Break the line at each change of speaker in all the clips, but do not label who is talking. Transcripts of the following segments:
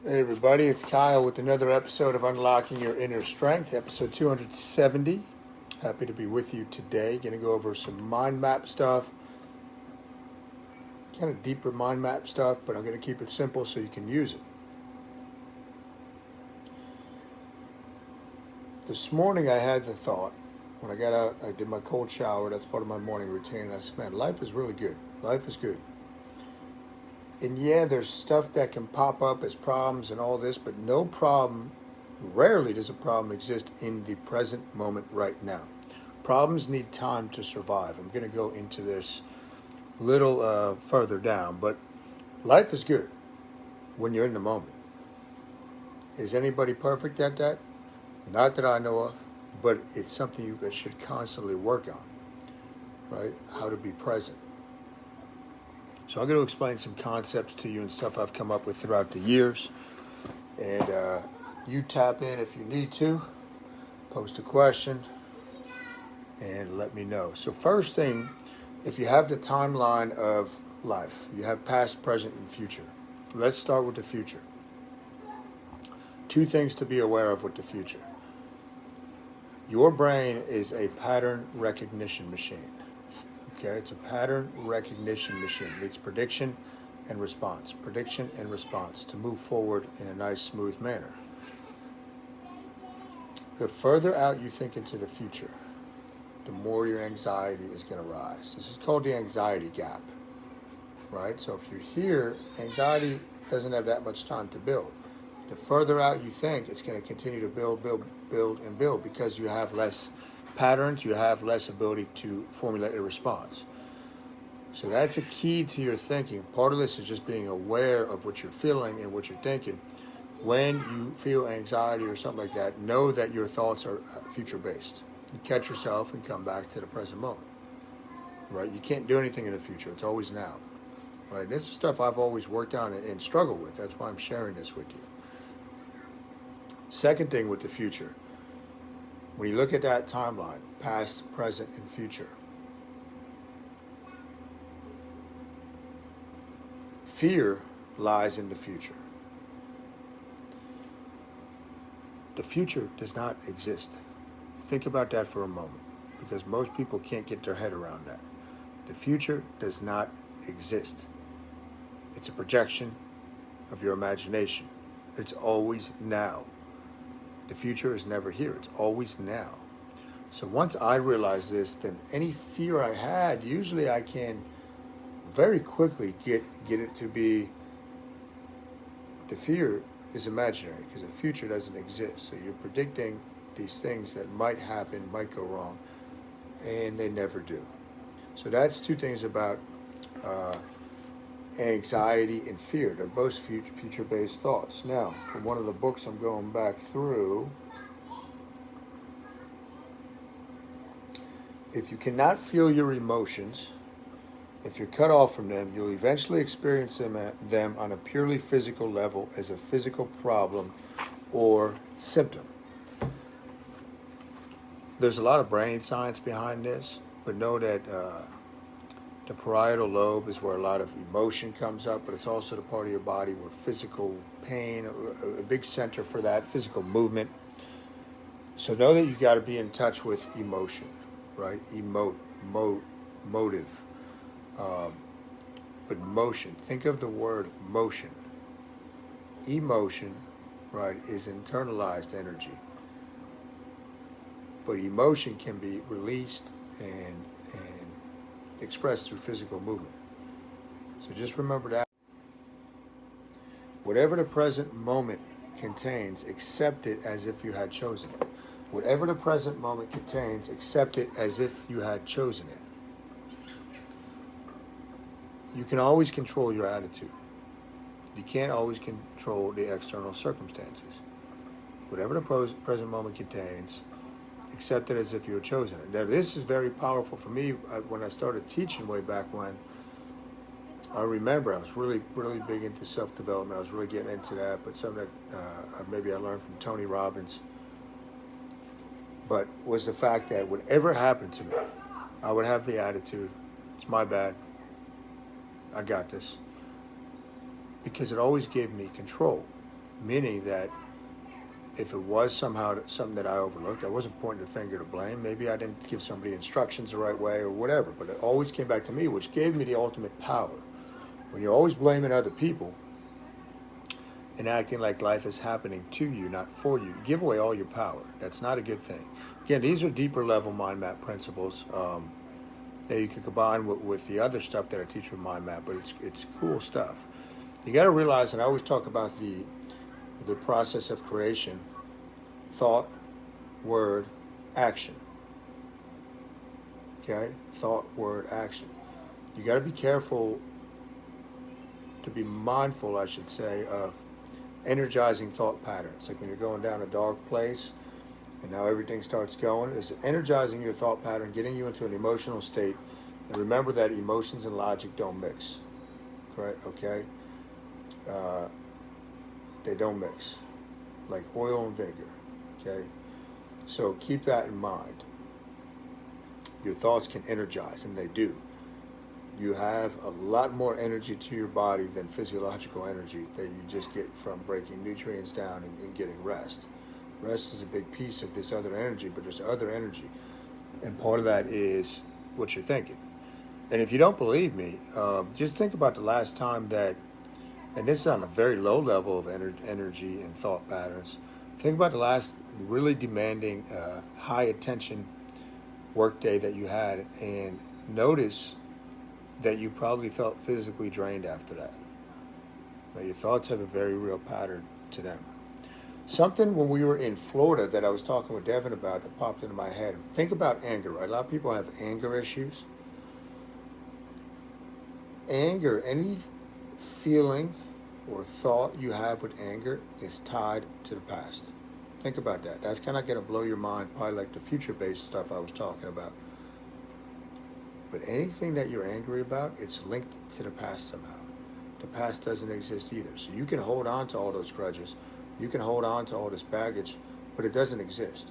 Hey everybody, it's Kyle with another episode of Unlocking Your Inner Strength, episode 270. Happy to be with you today. Going to go over some mind map stuff, kind of deeper mind map stuff, but I'm going to keep it simple so you can use it. This morning I had the thought, when I got out, I did my cold shower, that's part of my morning routine, and I said, man, life is really good. Life is good. And yeah, there's stuff that can pop up as problems and all this, but no problem, rarely does a problem exist in the present moment right now. Problems need time to survive. I'm going to go into this a little further down, but life is good when you're in the moment. Is anybody perfect at that? Not that I know of, but it's something you should constantly work on, right? How to be present. So I'm going to explain some concepts to you and stuff I've come up with throughout the years. And you tap in if you need to. Post a question and let me know. So first thing, if you have the timeline of life, you have past, present, and future. Let's start with the future. Two things to be aware of with the future. Your brain is a pattern recognition machine. Okay, it's a pattern recognition machine. It's prediction and response. Prediction and response to move forward in a nice, smooth manner. The further out you think into the future, the more your anxiety is going to rise. This is called the anxiety gap, right? So if you're here, anxiety doesn't have that much time to build. The further out you think, it's going to continue to build because you have less patterns, you have less ability to formulate a response. So that's a key to your thinking. Part of this is just being aware of what you're feeling and what you're thinking. When you feel anxiety or something like that, know that your thoughts are future-based. You catch yourself and come back to the present moment. Right? You can't do anything in the future. It's always now. Right? This is stuff I've always worked on and struggled with. That's why I'm sharing this with you. Second thing with the future. When you look at that timeline, past, present, and future, fear lies in the future. The future does not exist. Think about that for a moment, because most people can't get their head around that. The future does not exist. It's a projection of your imagination. It's always now. The future is never here. It's always now. So once I realize this, then any fear I had, usually I can very quickly get it to be, the fear is imaginary because the future doesn't exist. So you're predicting these things that might happen, might go wrong, and they never do. So that's two things about anxiety and fear. They're both future-based thoughts. Now, from one of the books I'm going back through, if you cannot feel your emotions, if you're cut off from them, you'll eventually experience them on a purely physical level as a physical problem or symptom. There's a lot of brain science behind this, but know that the parietal lobe is where a lot of emotion comes up, but it's also the part of your body where physical pain, a big center for that, physical movement. So know that you got to be in touch with emotion, right? Motive. But motion, think of the word motion. Emotion, right, is internalized energy. But emotion can be released and expressed through physical movement. So just remember that. Whatever the present moment contains, accept it as if you had chosen it. Whatever the present moment contains, accept it as if you had chosen it. You can always control your attitude. You can't always control the external circumstances. Whatever the present moment contains, accept it as if you had chosen it. Now, this is very powerful for me. When I started teaching way back when, I remember I was really, really big into self-development. I was really getting into that, but something that maybe I learned from Tony Robbins, but was the fact that whatever happened to me, I would have the attitude, it's my bad, I got this, because it always gave me control. Meaning that if it was somehow something that I overlooked, I wasn't pointing the finger to blame. Maybe I didn't give somebody instructions the right way or whatever, but it always came back to me, which gave me the ultimate power. When you're always blaming other people and acting like life is happening to you, not for you, you give away all your power. That's not a good thing. Again, these are deeper level mind map principles that you can combine with the other stuff that I teach with mind map, but it's cool stuff. You got to realize, and I always talk about the process of creation: thought, word, action. Okay? Thought, word, action. You got to be careful, to be mindful, I should say, of energizing thought patterns. Like when you're going down a dark place and now everything starts going, it's energizing your thought pattern, getting you into an emotional state. And remember that emotions and logic don't mix. Correct? Okay? They don't mix. Like oil and vinegar. Okay? So keep that in mind. Your thoughts can energize, and they do. You have a lot more energy to your body than physiological energy that you just get from breaking nutrients down and getting rest. Rest is a big piece of this other energy, but there's other energy. And part of that is what you're thinking. And if you don't believe me, just think about the last time that, and this is on a very low level of energy and thought patterns, think about the last really demanding, high attention work day that you had, and notice that you probably felt physically drained after that. Right? Your thoughts have a very real pattern to them. Something when we were in Florida that I was talking with Devin about that popped into my head. Think about anger, right? A lot of people have anger issues. Anger, any feeling or thought you have with anger is tied to the past. Think about that. That's kind of going to blow your mind, probably like the future-based stuff I was talking about. But anything that you're angry about, it's linked to the past somehow. The past doesn't exist either. So you can hold on to all those grudges. You can hold on to all this baggage, but it doesn't exist.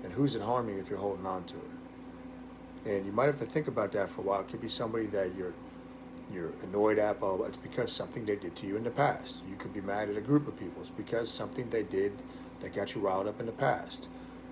And who's it harming if you're holding on to it? And you might have to think about that for a while. It could be somebody that you're annoyed at, but it's because something they did to you in the past. You could be mad at a group of people. It's because something they did that got you riled up in the past.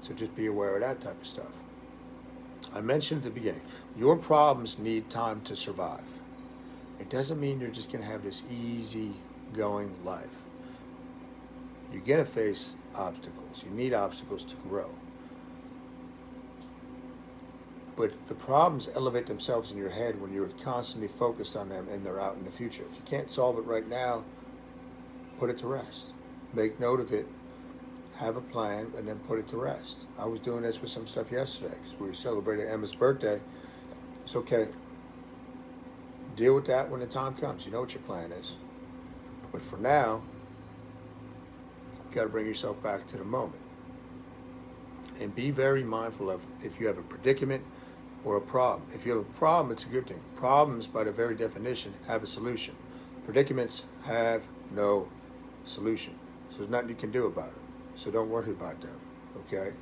So just be aware of that type of stuff. I mentioned at the beginning, your problems need time to survive. It doesn't mean you're just going to have this easy going life. You're going to face obstacles. You need obstacles to grow. But the problems elevate themselves in your head when you're constantly focused on them and they're out in the future. If you can't solve it right now, put it to rest. Make note of it. Have a plan, and then put it to rest. I was doing this with some stuff yesterday because we celebrated Emma's birthday. It's okay. Deal with that when the time comes. You know what your plan is. But for now, you've got to bring yourself back to the moment. And be very mindful of if you have a predicament or a problem. If you have a problem, it's a good thing. Problems, by their very definition, have a solution. Predicaments have no solution. So there's nothing you can do about it. So don't worry about them, okay?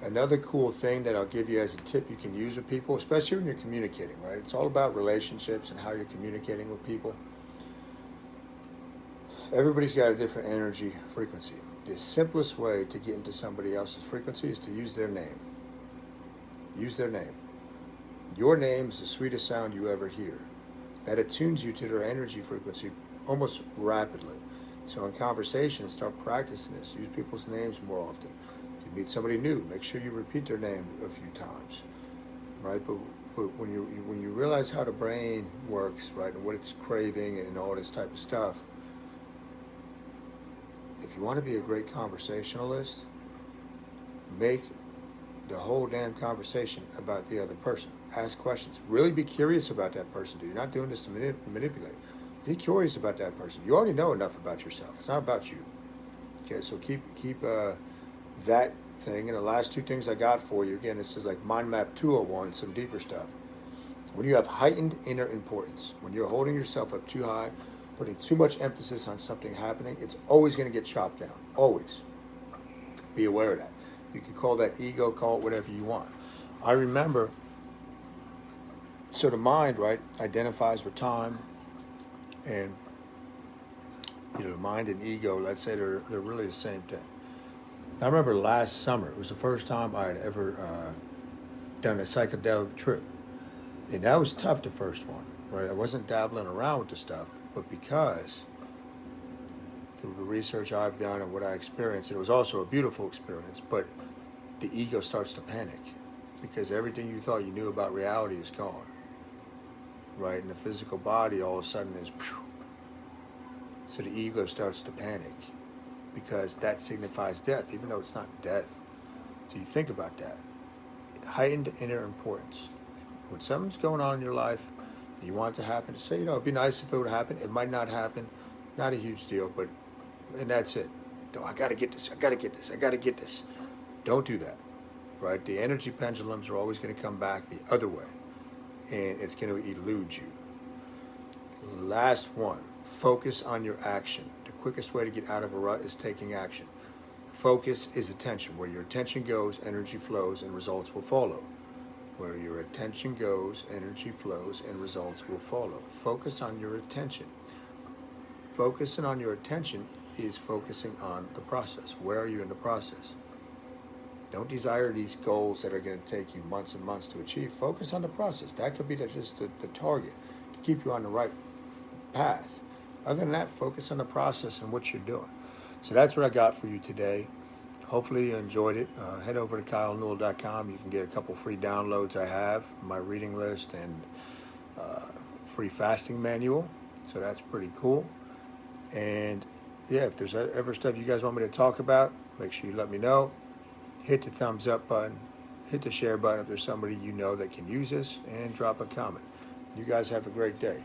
Another cool thing that I'll give you as a tip you can use with people, especially when you're communicating, right? It's all about relationships and how you're communicating with people. Everybody's got a different energy frequency. The simplest way to get into somebody else's frequency is to use their name. Use their name. Your name is the sweetest sound you ever hear. That attunes you to their energy frequency almost rapidly. So in conversation, start practicing this. Use people's names more often. If you meet somebody new, make sure you repeat their name a few times, right? But when you realize how the brain works, right, and what it's craving and all this type of stuff, if you want to be a great conversationalist, make the whole damn conversation about the other person. Ask questions. Really be curious about that person. You're not doing this to manipulate. Be curious about that person. You already know enough about yourself. It's not about you. Okay, so keep that thing. And the last two things I got for you, again, this is like Mind Map 201, some deeper stuff. When you have heightened inner importance, when you're holding yourself up too high, putting too much emphasis on something happening, it's always going to get chopped down. Always. Be aware of that. You can call that ego, call it whatever you want. I remember, so the mind, right, identifies with time and The mind and ego, let's say they're really the same thing. I remember last summer, it was the first time I had ever done a psychedelic trip. And that was tough, the first one, right? I wasn't dabbling around with the stuff, but because through the research I've done and what I experienced, it was also a beautiful experience, but the ego starts to panic because everything you thought you knew about reality is gone, right? And the physical body all of a sudden is, so the ego starts to panic because that signifies death, even though it's not death. So you think about that. Heightened inner importance. When something's going on in your life and you want it to happen, say, it'd be nice if it would happen. It might not happen. Not a huge deal, but, and that's it. I got to get this. I got to get this. I got to get this. Don't do that, right? The energy pendulums are always going to come back the other way, and it's going to elude you. Last one, focus on your action. The quickest way to get out of a rut is taking action. Focus is attention. Where your attention goes, energy flows, and results will follow. Where your attention goes, energy flows, and results will follow. Focus on your attention. Focusing on your attention is focusing on the process. Where are you in the process? Don't desire these goals that are going to take you months and months to achieve. Focus on the process. That could be just the target to keep you on the right path. Other than that, focus on the process and what you're doing. So that's what I got for you today. Hopefully you enjoyed it. Head over to kylenewell.com. You can get a couple free downloads I have, my reading list, and free fasting manual. So that's pretty cool. And yeah, if there's ever stuff you guys want me to talk about, make sure you let me know. Hit the thumbs up button. Hit the share button if there's somebody you know that can use this, and drop a comment. You guys have a great day.